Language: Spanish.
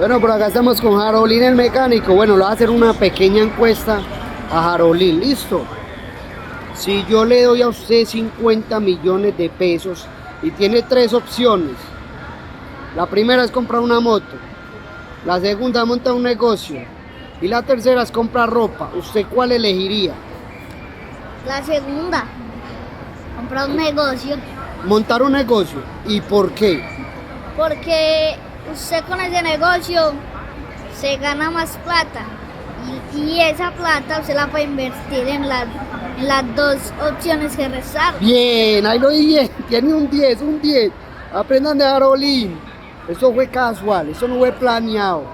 Bueno, por acá estamos con Jarolín el mecánico. Bueno, le voy a hacer una pequeña encuesta a Jarolín. ¿Listo? Si yo le doy a usted 50 millones de pesos y tiene tres opciones. La primera es comprar una moto. La segunda, montar un negocio. Y la tercera es comprar ropa. ¿Usted cuál elegiría? La segunda, comprar un negocio, Montar un negocio. ¿Y por qué? porque usted con ese negocio se gana más plata y esa plata usted la puede invertir en las dos opciones que restaron. Bien, ahí lo dije. Tiene un 10, un 10. Aprendan de Jarolín. Eso fue casual, eso no fue planeado.